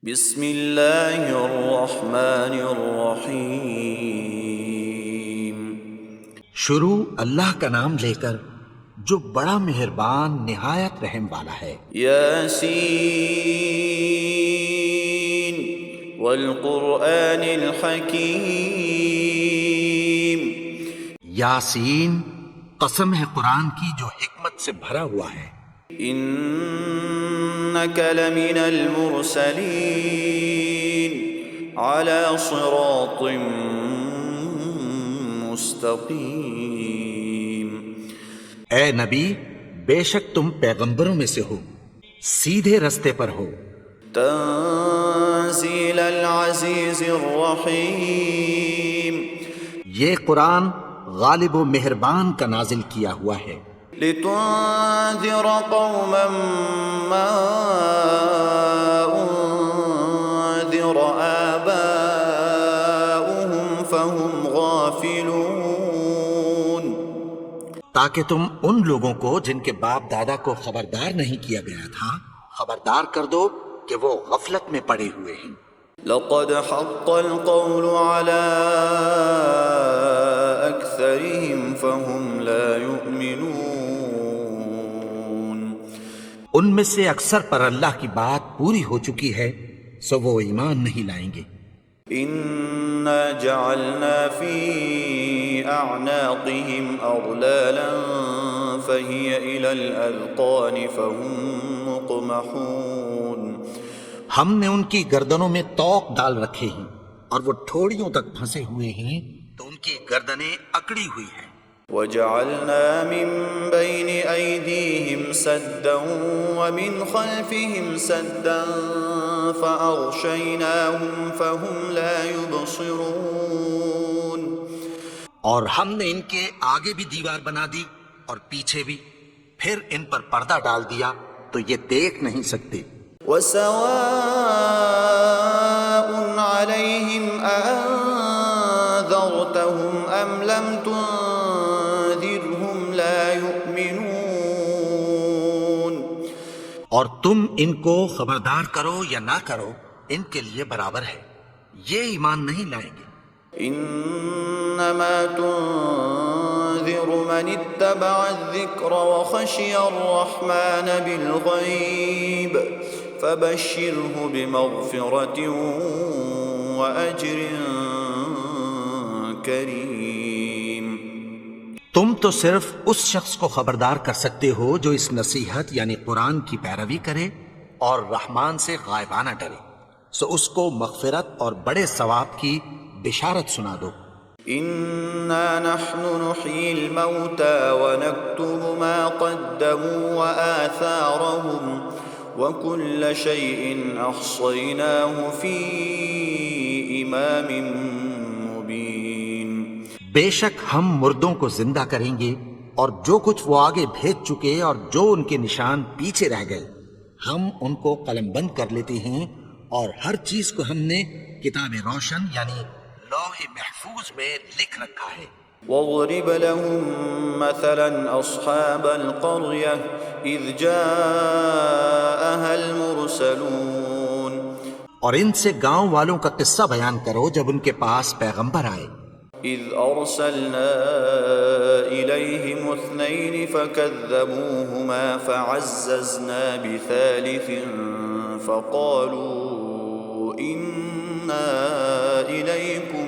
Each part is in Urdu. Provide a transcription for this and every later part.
بسم اللہ الرحمن الرحیم۔ شروع اللہ کا نام لے کر جو بڑا مہربان نہایت رحم والا ہے۔ یاسین والقرآن الحکیم۔ یاسین، قسم ہے قرآن کی جو حکمت سے بھرا ہوا ہے۔ انک لمن المرسلین علی صراط مستقیم۔ اے نبی، بے شک تم پیغمبروں میں سے ہو، سیدھے رستے پر ہو۔ تنزیل العزیز الرحیم۔ یہ قرآن غالب و مہربان کا نازل کیا ہوا ہے۔ لتنذر قوما ما انذر آباؤهم فهم غافلون۔ تاکہ تم ان لوگوں کو جن کے باپ دادا کو خبردار نہیں کیا گیا تھا خبردار کر دو کہ وہ غفلت میں پڑے ہوئے ہیں۔ لقد حق القول على أكثرهم فهم لا يؤمنون۔ ان میں سے اکثر پر اللہ کی بات پوری ہو چکی ہے، سو وہ ایمان نہیں لائیں گے۔ إنا جعلنا في أعناقهم أغلالا فهي إلى الأذقان فهم مقمحون۔ ہم نے ان کی گردنوں میں طوق ڈال رکھے ہیں اور وہ ٹھوڑیوں تک پھنسے ہوئے ہیں تو ان کی گردنیں اکڑی ہوئی ہیں۔ وجعلنا من بين أيديهم سدا ومن خلفهم سدا فأغشيناهم فهم لا يبصرون۔ اور ہم نے ان کے آگے بھی دیوار بنا دی اور پیچھے بھی، پھر ان پر پردہ ڈال دیا تو یہ دیکھ نہیں سکتے۔ وسواء عليهم أأنذرتهم أم لم تنذرهم لا يؤمنون۔ اور تم ان کو خبردار کرو یا نہ کرو، ان کے لیے برابر ہے، یہ ایمان نہیں لائیں گے۔ انما تنذر من اتبع الذکر وخشی الرحمن بالغیب فبشرہ بمغفرۃ واجر کریم۔ تم تو صرف اس شخص کو خبردار کر سکتے ہو جو اس نصیحت یعنی قرآن کی پیروی کرے اور رحمان سے غائبانہ ڈرے، سو اس کو مغفرت اور بڑے ثواب کی بشارت سنا دو۔ انا نحن نحيي الموتى ونكتب ما قدموا وآثارهم وكل شيء احصيناه في امام مبين۔ بے شک ہم مردوں کو زندہ کریں گے اور جو کچھ وہ آگے بھیج چکے اور جو ان کے نشان پیچھے رہ گئے ہم ان کو قلم بند کر لیتے ہیں، اور ہر چیز کو ہم نے کتاب روشن یعنی لوح محفوظ میں لکھ رکھا ہے۔ واضرب لهم مثلا اصحاب القرية اذ جاءها المرسلون۔ اور ان سے گاؤں والوں کا قصہ بیان کرو جب ان کے پاس پیغمبر آئے۔ اذ ارسلنا اليهم اثنين فكذبوهما فعززنا بثالث فقالوا انا اليكم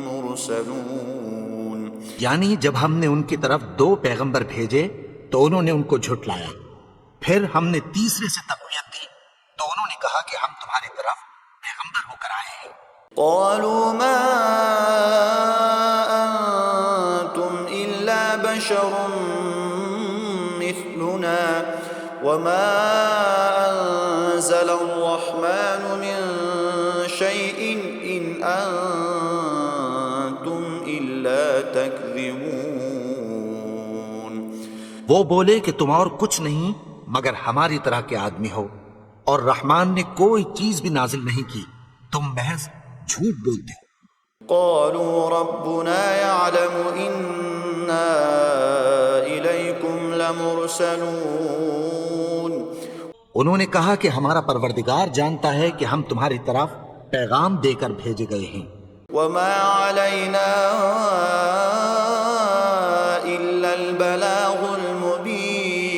مرسلون۔ یعنی جب ہم نے ان کی طرف دو پیغمبر بھیجے تو انہوں نے ان کو جھٹلایا، پھر ہم نے تیسرے سے تقویت دی تو انہوں نے کہا کہ ہم تمہاری طرف پیغمبر ہو کر آئے ہیں۔ قالوا ما انتم الا بشر مثلنا وما انزل الرحمن من شيء ان انتم الا تكذبون۔ وہ بولے کہ تم اور کچھ نہیں مگر ہماری طرح کے آدمی ہو، اور رحمان نے کوئی چیز بھی نازل نہیں کی، تم محض جھوٹ بولتے ہو۔ قالوا ربنا يعلم إنا إليكم لمرسلون۔ انہوں نے کہا کہ ہمارا پروردگار جانتا ہے کہ ہم تمہاری طرف پیغام دے کر بھیجے گئے ہیں، وما علينا إلا البلاغ المبين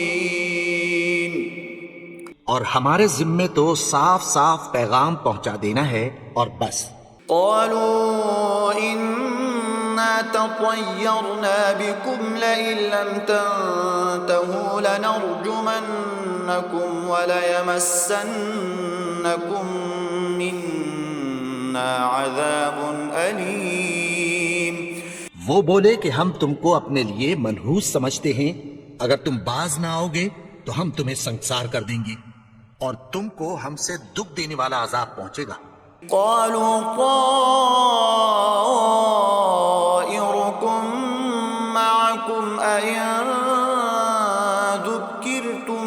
اور ہمارے ذمے تو صاف صاف پیغام پہنچا دینا ہے اور بس۔ قالوا إنا تطيرنا بكم لئن لم تنتهوا لنرجمنكم وليمسنكم منا عذاب أليم۔ وہ بولے کہ ہم تم کو اپنے لیے منحوس سمجھتے ہیں، اگر تم باز نہ آؤ گے تو ہم تمہیں سنسار کر دیں گے اور تم کو ہم سے دکھ دینے والا عذاب پہنچے گا۔ قالوا طائركم معكم أئن ذكرتم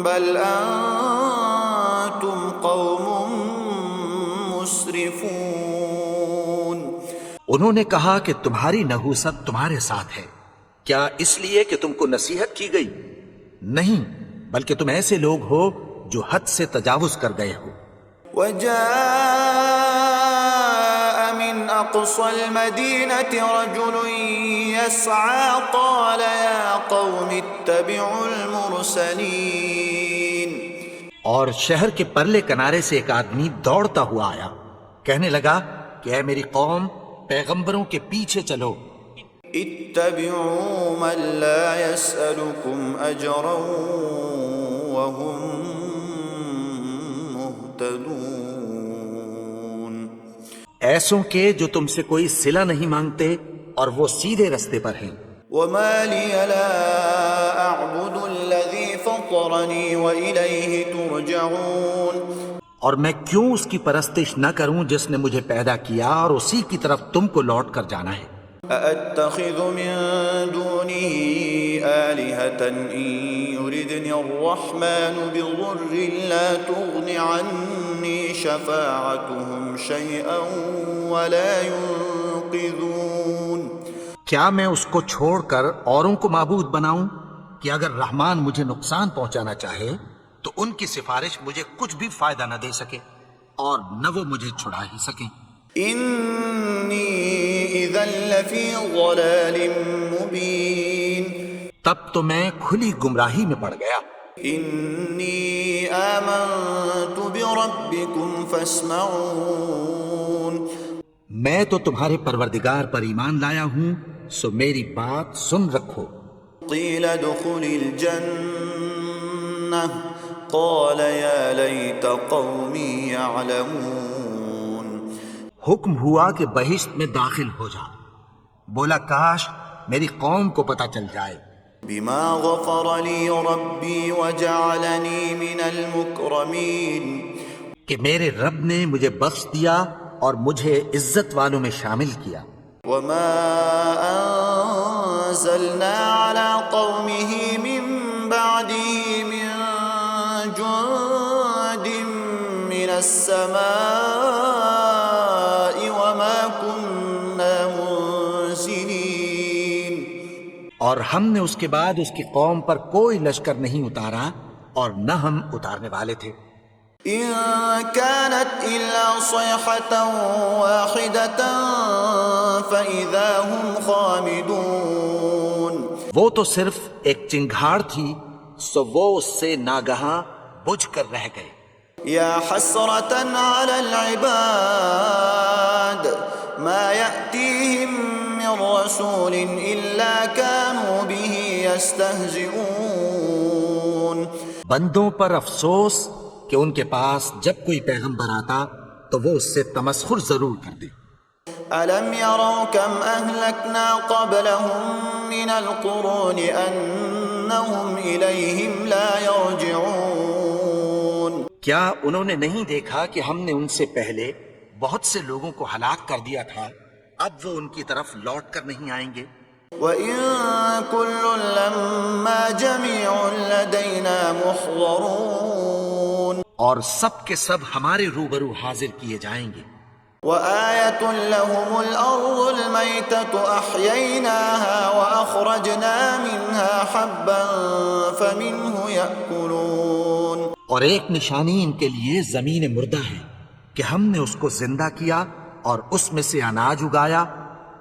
بل أنتم قوم مسرفون۔ انہوں نے کہا کہ تمہاری نحوست تمہارے ساتھ ہے، کیا اس لیے کہ تم کو نصیحت کی گئی؟ نہیں، بلکہ تم ایسے لوگ ہو جو حد سے تجاوز کر گئے ہو۔ وجاء من أقصى المدينة رجل يسعى قال يا قوم اتبعوا المرسلين۔ اور شہر کے پرلے کنارے سے ایک آدمی دوڑتا ہوا آیا، کہنے لگا کہ اے میری قوم، پیغمبروں کے پیچھے چلو۔ اتبعوا من لا يسألكم أجرا وهم مهتدون۔ ایسوں کے جو تم سے کوئی صلہ نہیں مانگتے اور وہ سیدھے رستے پر ہیں۔ وما لي لا أعبد الذي فطرني وإليه ترجعون۔ اور میں کیوں اس کی پرستش نہ کروں جس نے مجھے پیدا کیا اور اسی کی طرف تم کو لوٹ کر جانا ہے۔ أأتخذ من دونه آلهة إن يردني الرحمن بضر لا تغن عني شفاعتهم شيئا ولا ينقذون۔ کیا میں اس کو چھوڑ کر اوروں کو معبود بناؤں کہ اگر رحمان مجھے نقصان پہنچانا چاہے تو ان کی سفارش مجھے کچھ بھی فائدہ نہ دے سکے اور نہ وہ مجھے چھڑا ہی سکیں۔ إني إذا لفي ضلال مبين۔ تب تو میں کھلی گمراہی میں پڑ گیا۔ إني آمنت بربكم فاسمعون۔ میں تو تمہارے پروردگار پر ایمان لایا ہوں، سو میری بات سن رکھو۔ قيل ادخل الجنة قال يا ليت قومي يعلمون۔ حکم ہوا کہ بہشت میں داخل ہو جا، بولا کاش میری قوم کو پتہ چل جائے۔ بما غفر لي ربي وجعلني من المكرمين۔ کہ میرے رب نے مجھے بخش دیا اور مجھے عزت والوں میں شامل کیا۔ وما أنزلنا على قومه من بعده من جند من السماء وما كنا منزلين۔ اور ہم نے اس کے بعد اس کی قوم پر کوئی لشکر نہیں اتارا اور نہ ہم اتارنے والے تھے۔ إن كانت إلا صيحة واحدة فإذا هم خامدون۔ وہ تو صرف ایک چنگھاڑ تھی، سو وہ اس سے ناگہاں بجھ کر رہ گئے۔ يا حسرة على العباد ما يأتيهم من رسول إلا كانوا به يستهزئون۔ بندوں پر افسوس کہ ان کے پاس جب کوئی پیغمبر آتا تو وہ اس سے تمسخر ضرور کر دے۔ ألم يروا كم أهلكنا قبلهم من القرون أنهم إليهم لا يرجعون۔ کیا انہوں نے نہیں دیکھا کہ ہم نے ان سے پہلے بہت سے لوگوں کو ہلاک کر دیا تھا، اب وہ ان کی طرف لوٹ کر نہیں آئیں گے؟ وَإِن كُلٌّ لَمَّا جَمِيعٌ لَدَيْنَا مُحْضَرُونَ۔ اور سب کے سب ہمارے روبرو حاضر کیے جائیں گے۔ وَآيَةٌ لَهُمُ الْأَرْضُ الْمَيْتَةُ أَحْيَيْنَاهَا وَأَخْرَجْنَا مِنْهَا حَبًّا فَمِنْهُ يَأْكُلُونَ۔ اور ایک نشانی ان کے لیے زمین مردہ ہے کہ ہم نے اس کو زندہ کیا اور اس میں سے اناج اگایا،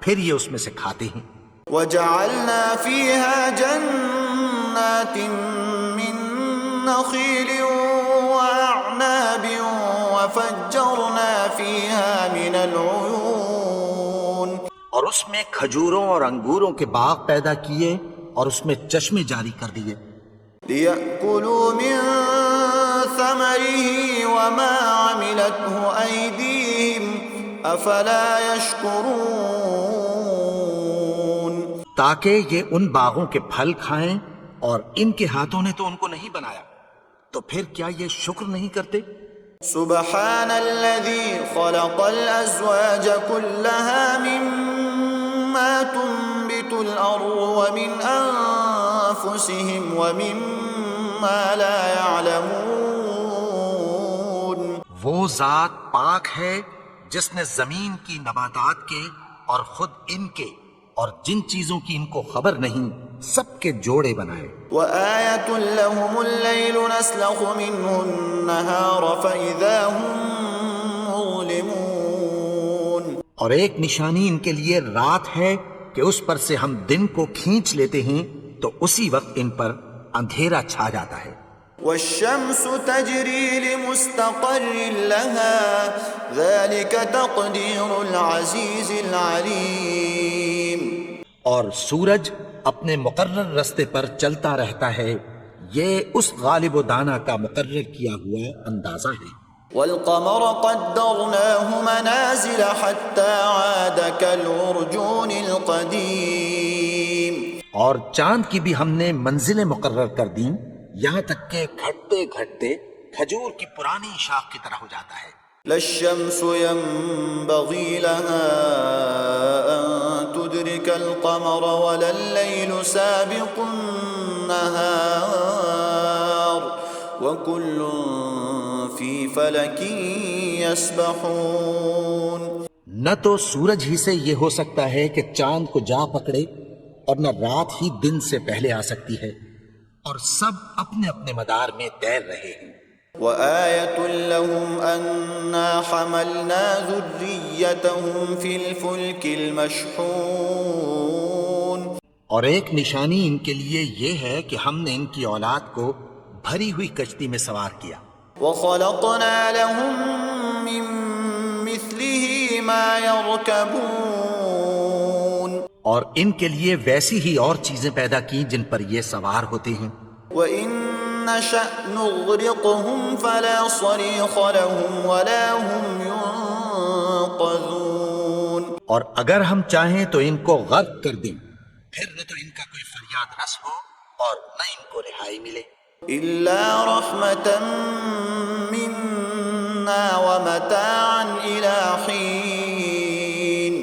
پھر یہ اس میں سے کھاتے ہیں۔ وجعلنا فيها جنات من نخيل وأعناب وفجرنا فيها من العيون، اور اس میں کھجوروں اور انگوروں کے باغ پیدا کیے اور اس میں چشمے جاری کر دیے، ليأكلوا من ثمره وما عملته أيديهم أفلا يشكرون، تاکہ یہ ان باغوں کے پھل کھائیں اور ان کے ہاتھوں نے تو ان کو نہیں بنایا، تو پھر کیا یہ شکر نہیں کرتے؟ سبحان الذي خلق الأزواج كلها مما تنبت الأرض ومن أنفسهم ومما لا يعلمون، وہ ذات پاک ہے جس نے زمین کی نباتات کے اور خود ان کے اور جن چیزوں کی ان کو خبر نہیں سب کے جوڑے بنائے۔ وآية لهم الليل نسلخ منه النهار فإذا هم مظلمون، اور ایک نشانی ان کے لیے رات ہے کہ اس پر سے ہم دن کو کھینچ لیتے ہیں تو اسی وقت ان پر اندھیرا چھا جاتا ہے۔ والشمس تجري لمستقر لها ذلك تقدير العزيز العليم، اور سورج اپنے مقرر رستے پر چلتا رہتا ہے، یہ اس غالب و دانا کا مقرر کیا ہوا اندازہ ہے۔ والقمر قدرناه منازل حتى عاد كالعرجون القديم، اور چاند کی بھی ہم نے منزلیں مقرر کر دیں یہاں تک کہ گھٹتے گھٹتے کھجور کی پرانی شاخ کی طرح ہو جاتا ہے۔ لا الشمس ينبغي لها أن تدرك القمر ولا الليل سابق النهار وكل في فلك يسبحون، نہ تو سورج ہی سے یہ ہو سکتا ہے کہ چاند کو جا پکڑے اور نہ رات ہی دن سے پہلے آ سکتی ہے، اور سب اپنے اپنے مدار میں تیر رہے ہیں۔ وآية لهم أنا حملنا ذريتهم في الفلك المشحون، اور ایک نشانی ان کے لیے یہ ہے کہ ہم نے ان کی اولاد کو بھری ہوئی کشتی میں سوار کیا، وخلقنا لهم من مثله ما يركبون، اور ان کے لیے ویسی ہی اور چیزیں پیدا کی جن پر یہ سوار ہوتے ہیں۔ وإن نشأ نغرقهم فلا صريخ لهم ولا هم ينقذون، اور اگر ہم چاہیں تو ان کو غرق کر دیں، پھر نہ تو ان کا کوئی فریاد رس ہو اور نہ ان کو رہائی ملے۔ إلا رحمة منا ومتاعا إلى حين،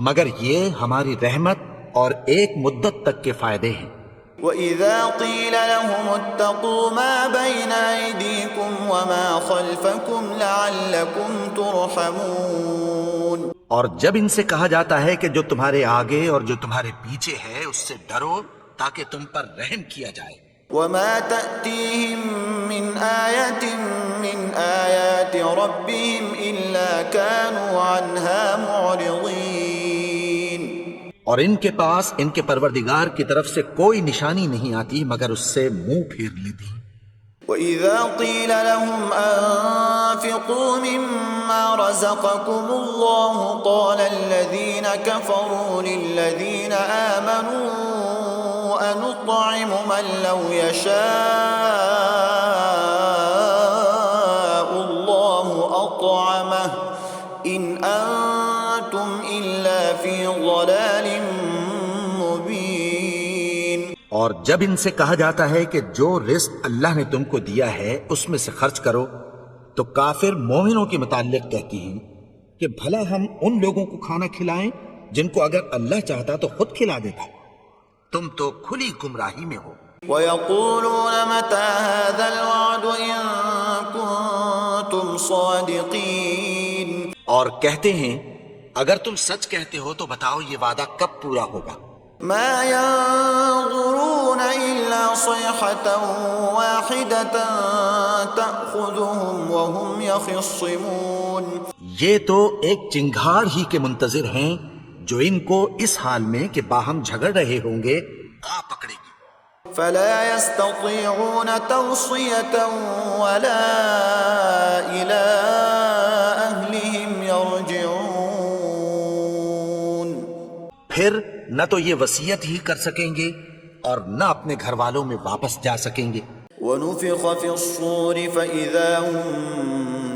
مگر یہ ہماری رحمت اور ایک مدت تک کے فائدے ہیں۔ وإذا قيل لهم اتقوا ما بين أيديكم وما خلفكم لعلكم ترحمون، اور جب ان سے کہا جاتا ہے کہ جو تمہارے آگے اور جو تمہارے پیچھے ہے اس سے ڈرو تاکہ تم پر رحم کیا جائے۔ وما تأتيهم من آية من آيات ربهم إلا كانوا عنها معرضين، اور ان کے پاس ان کے پروردگار کی طرف سے کوئی نشانی نہیں آتی مگر اس سے منہ پھیر لیتی۔ وإذا قيل لهم أنفقوا مما رزقكم الله قال الذين كفروا للذين آمنوا أنطعم من لو يشاء الله أطعمه إن أنتم إلا في ضلال مبين، اور جب ان سے کہا جاتا ہے کہ جو رزق اللہ نے تم کو دیا ہے اس میں سے خرچ کرو تو کافر مومنوں کے متعلق کہتی ہیں کہ بھلا ہم ان لوگوں کو کھانا کھلائیں جن کو اگر اللہ چاہتا تو خود کھلا دیتا، تم تو کھلی گمراہی میں ہو۔ ويقولون متى هذا الوعد إن كنتم صادقين، اور کہتے ہیں اگر تم سچ کہتے ہو تو بتاؤ یہ وعدہ کب پورا ہوگا۔ ما ينظرون إلا صيحة واحدة تأخذهم وهم يخصمون. یہ تو ایک چنگھاڑ ہی کے منتظر ہیں جو ان کو اس حال میں کہ باہم جھگڑ رہے ہوں گے آ پکڑے گی. فلا يستطيعون توصية ولا إلى أهلهم يرجعون. پھر نہ تو یہ وصیت ہی کر سکیں گے اور نہ اپنے گھر والوں میں واپس جا سکیں گے. ونفخ في الصور فإذا هم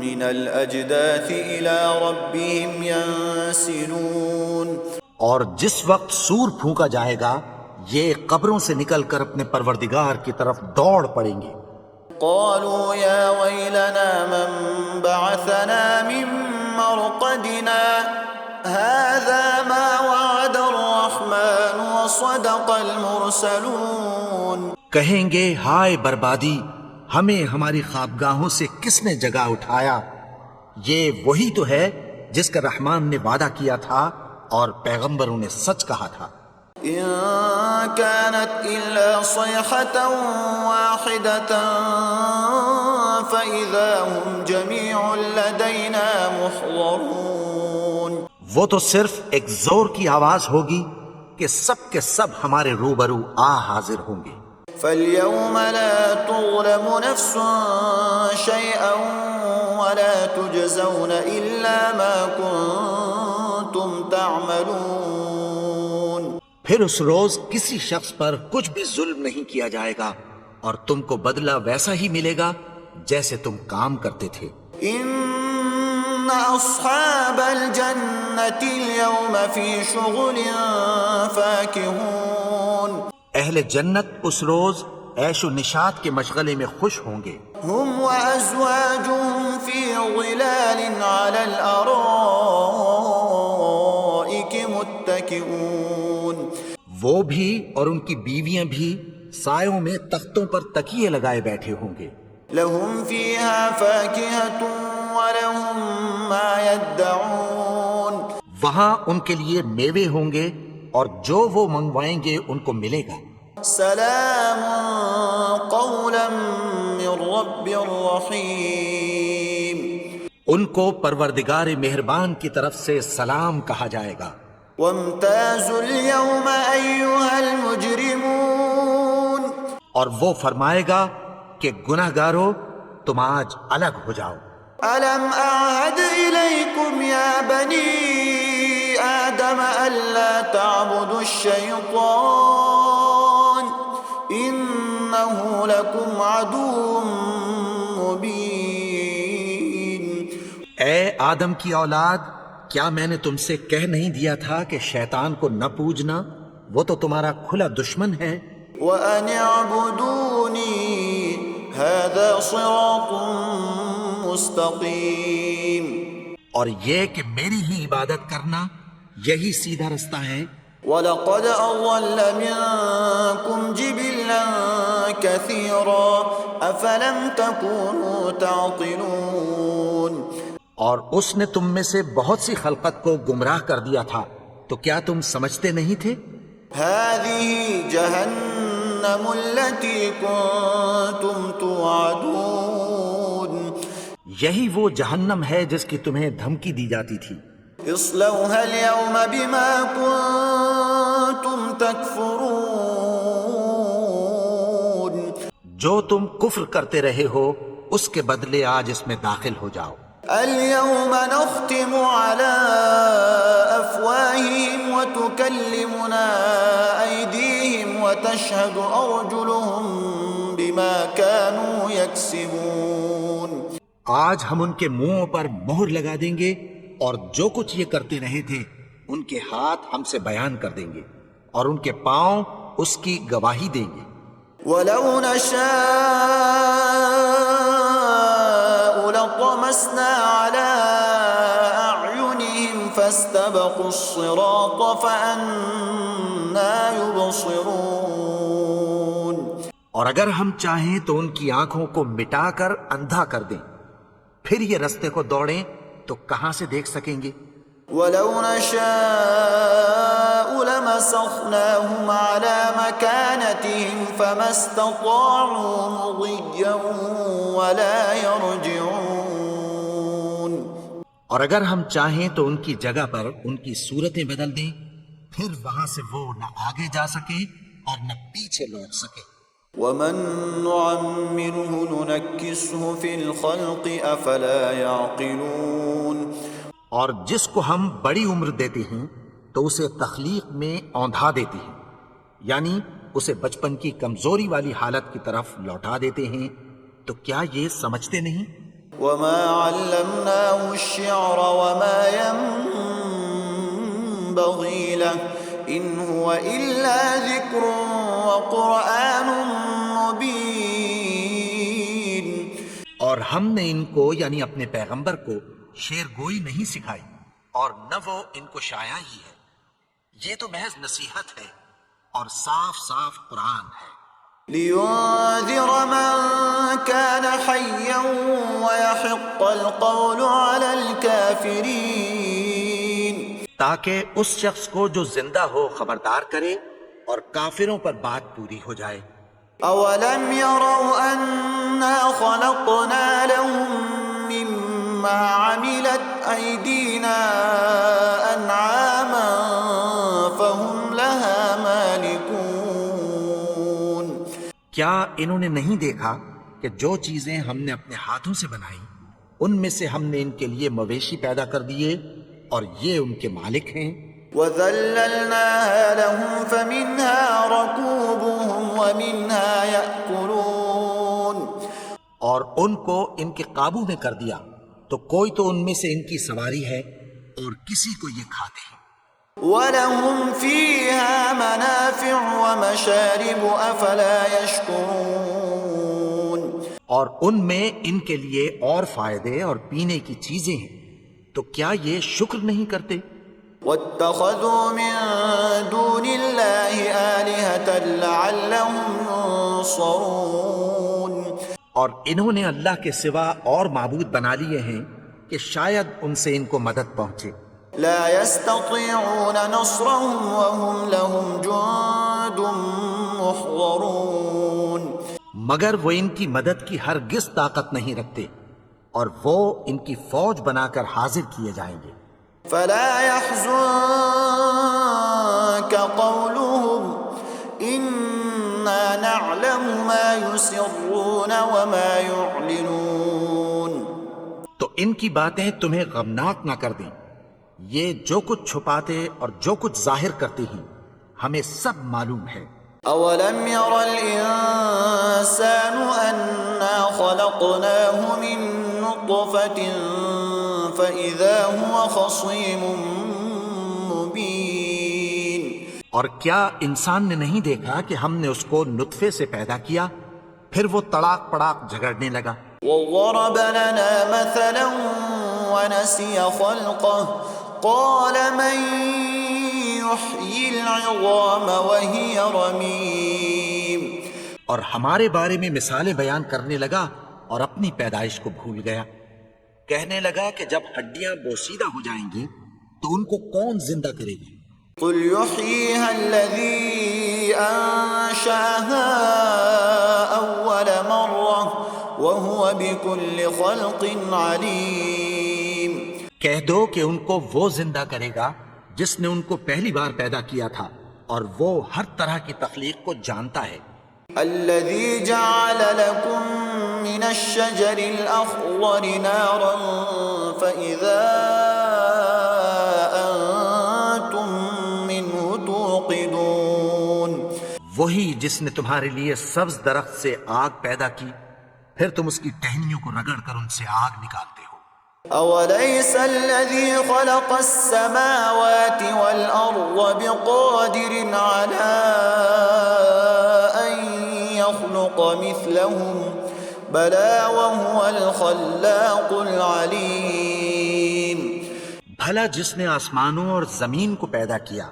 من الأجداث إلى ربهم ينسلون. اور جس وقت سور پھونکا جائے گا یہ قبروں سے نکل کر اپنے پروردگار کی طرف دوڑ پڑیں گے. قالوا يا ويلنا من بعثنا من مرقدنا هذا ما وعد الرحمن وصدق المرسلون. کہیں گے ہائے بربادی، ہمیں ہماری خوابگاہوں سے کس نے جگا اٹھایا؟ یہ وہی تو ہے جس کا رحمان نے وعدہ کیا تھا اور پیغمبروں نے سچ کہا تھا. إن كانت إلا صيحة واحدة فإذا هم جميع لدينا محضرون. وہ تو صرف ایک زور کی آواز ہوگی کہ سب کے سب ہمارے روبرو آ حاضر ہوں گے. فاليوم لا تظلم نفس شيئا ولا تجزون إلا ما كنتم تعملون. پھر اس روز کسی شخص پر کچھ بھی ظلم نہیں کیا جائے گا اور تم کو بدلہ ویسا ہی ملے گا جیسے تم کام کرتے تھے. إن أصحاب الجنة اليوم في شغل فاكهون. اہل جنت اس روز عیش و نشاط کے مشغلے میں خوش ہوں گے. هم وأزواجهم في ظلال على الأرائك متكئون. وہ بھی اور ان کی بیویاں بھی سایوں میں تختوں پر تکیے لگائے بیٹھے ہوں گے. لهم فيها فاكهة ولهم ما يدعون. وہاں ان کے لیے میوے ہوں گے اور جو وہ منگوائیں گے ان کو ملے گا. سلام قولا من رب رحیم. ان کو پروردگار مہربان کی طرف سے سلام کہا جائے گا. وامتازوا اليوم أيها المجرمون. اور وہ فرمائے گا کہ گناہگارو تم آج الگ ہو جاؤ. ألم أعهد إليكم يا بني آدم ألا تعبدوا الشيطان إنه لكم عدو مبين. اے آدم کی اولاد، کیا میں نے تم سے کہہ نہیں دیا تھا کہ شیطان کو نہ پوجنا؟ وہ تو تمہارا کھلا دشمن ہے. وأن اعبدوني هذا صراط مستقيم. اور یہ کہ میری ہی عبادت کرنا یہی سیدھا رستہ ہے. وَلَقَدْ أَضَلَّ مِنكُمْ جِبِلًّا كَثِيرًا أَفَلَمْ تَكُونُوا تَعْقِلُونَ. اور اس نے تم میں سے بہت سی خلقت کو گمراہ کر دیا تھا، تو کیا تم سمجھتے نہیں تھے؟ هَذِهِ جَهَنَّمُ الَّتِي كُنتُمْ تُوعَدُونَ. یہی وہ جہنم ہے جس کی تمہیں دھمکی دی جاتی تھی. اصلوها اليوم بما كنتم تكفرون. جو تم کفر کرتے رہے ہو اس کے بدلے آج اس میں داخل ہو جاؤ. اليوم نختم على أفواههم وتكلمنا أيديهم وتشهد أرجلهم بما كانوا يكسبون. آج ہم ان کے منہوں پر مہر لگا دیں گے اور جو کچھ یہ کرتے رہے تھے ان کے ہاتھ ہم سے بیان کر دیں گے اور ان کے پاؤں اس کی گواہی دیں گے. وَلَوْ نَشَاءُ لَطَمَسْنَا عَلَىٰ أَعْيُنِهِمْ فَاسْتَبَقُوا الصِّرَاطَ فَأَنَّىٰ يُبْصِرُونَ. اور اگر ہم چاہیں تو ان کی آنکھوں کو مٹا کر اندھا کر دیں، پھر یہ رستے کو دوڑیں تو کہاں سے دیکھ سکیں گے؟ ولو نشاء لمسخناهم على مكانتهم فما استطاعوا مضيا ولا يرجعون. اور اگر ہم چاہیں تو ان کی جگہ پر ان کی صورتیں بدل دیں، پھر وہاں سے وہ نہ آگے جا سکے اور نہ پیچھے لوٹ سکے. ومن نعمره ننكسه في الخلق افلا يعقلون. اور جس کو ہم بڑی عمر دیتے ہیں تو اسے تخلیق میں اوندھا دیتے ہیں، یعنی اسے بچپن کی کمزوری والی حالت کی طرف لوٹا دیتے ہیں. تو کیا یہ سمجھتے نہیں؟ وما علمناه الشعر وما ينبغي له ان هو الا ذكر وقرآن مبين. اور ہم نے ان کو یعنی اپنے پیغمبر کو شعر گوئی نہیں سکھائی، اور نہ وہ ان کو شاعری ہے. یہ تو محض نصیحت ہے اور صاف صاف قرآن ہے. لينذر من كان حيا ويحق القول على الكافرين. تاکہ اس شخص کو جو زندہ ہو خبردار کرے اور کافروں پر بات پوری ہو جائے. اولم يروا انا خلقنا لهم مما عملت ايدينا انعاما فهم لها مالكون. کیا انہوں نے نہیں دیکھا کہ جو چیزیں ہم نے اپنے ہاتھوں سے بنائی ان میں سے ہم نے ان کے لیے مویشی پیدا کر دیے اور یہ ان کے مالک ہیں. وَذَلَّلْنَاهَا لَهُمْ فَمِنْهَا رَكُوبُهُمْ وَمِنْهَا يَأْكُلُونَ. اور ان کو ان کے قابو میں کر دیا تو کوئی تو ان میں سے ان کی سواری ہے اور کسی کو یہ کھاتے ہیں. وَلَهُمْ فِيهَا مَنَافِعُ وَمَشَارِبُ أَفَلَا يَشْكُرُونَ. اور ان میں ان کے لیے اور فائدے اور پینے کی چیزیں ہیں، تو کیا یہ شکر نہیں کرتے؟ وَاتَّخَذُوا مِن دُونِ اللَّهِ آلِهَةً لَعَلَّهُمْ يُنصَرُونَ. اور انہوں نے اللہ کے سوا اور معبود بنا لیے ہیں کہ شاید ان سے ان کو مدد پہنچے. لا يستطيعون نصرهم وهم لهم جند محضرون. مگر وہ ان کی مدد کی ہرگز طاقت نہیں رکھتے اور وہ ان کی فوج بنا کر حاضر کیے جائیں گے. فلا يحزنك قولهم إنا نعلم ما يسرون وما يعلنون. تو ان کی باتیں تمہیں غمناک نہ کر دیں. یہ جو کچھ چھپاتے اور جو کچھ ظاہر کرتے ہیں ہمیں سب معلوم ہے. اولم ير الانسان انا خلقناه من نطفة فاذا هو خصيم مبين. اور کیا انسان نے نہیں دیکھا کہ ہم نے اس کو نطفے سے پیدا کیا پھر وہ تڑاک پڑاک جھگڑنے لگا. وضرب لنا مثلا ونسي خلقه قال من يحيي العظام وهي رميم. اور ہمارے بارے میں مثالیں بیان کرنے لگا اور اپنی پیدائش کو بھول گیا. کہنے لگا کہ جب ہڈیاں بوسیدہ ہو جائیں گی تو ان کو کون زندہ کرے گی؟ قل يحييها الذي أنشأها أول مرة وهو بكل خلق عليم. کہہ دو کہ ان کو وہ زندہ کرے گا جس نے ان کو پہلی بار پیدا کیا تھا اور وہ ہر طرح کی تخلیق کو جانتا ہے. الذي جعل لكم من الشجر الأخضر نارا فإذا أنتم منه توقدون. وہی جس نے تمہارے لیے سبز درخت سے آگ پیدا کی پھر تم اس کی ٹہنیوں کو رگڑ کر ان سے آگ نکالتے ہو. أوليس الذي خلق السماوات والأرض بقادر على أن يخلق مثلهم بلى وهو الخلاق العليم. بھلا جس نے آسمانوں اور زمین کو پیدا کیا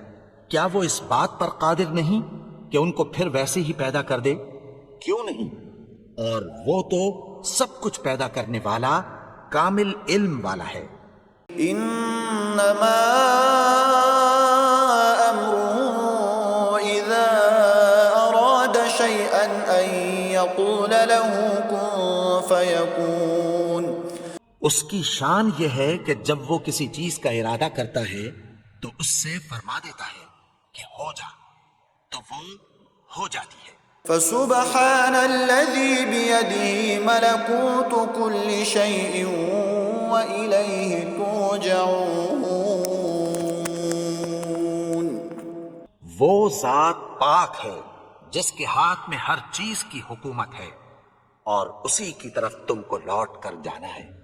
کیا وہ اس بات پر قادر نہیں کہ ان کو پھر ویسے ہی پیدا کر دے؟ کیوں نہیں؟ اور وہ تو سب کچھ پیدا کرنے والا کامل علم والا ہے. انما امره اذا اراد شيئا ان يقول له كن فيكون. اس کی شان یہ ہے کہ جب وہ کسی چیز کا ارادہ کرتا ہے تو اس سے فرما دیتا ہے کہ ہو جا، تو وہ ہو جاتی ہے. فسبحان الذي بيده ملكوت كل شيء وإليه ترجعون. وہ ذات پاک ہے جس کے ہاتھ میں ہر چیز کی حکومت ہے اور اسی کی طرف تم کو لوٹ کر جانا ہے.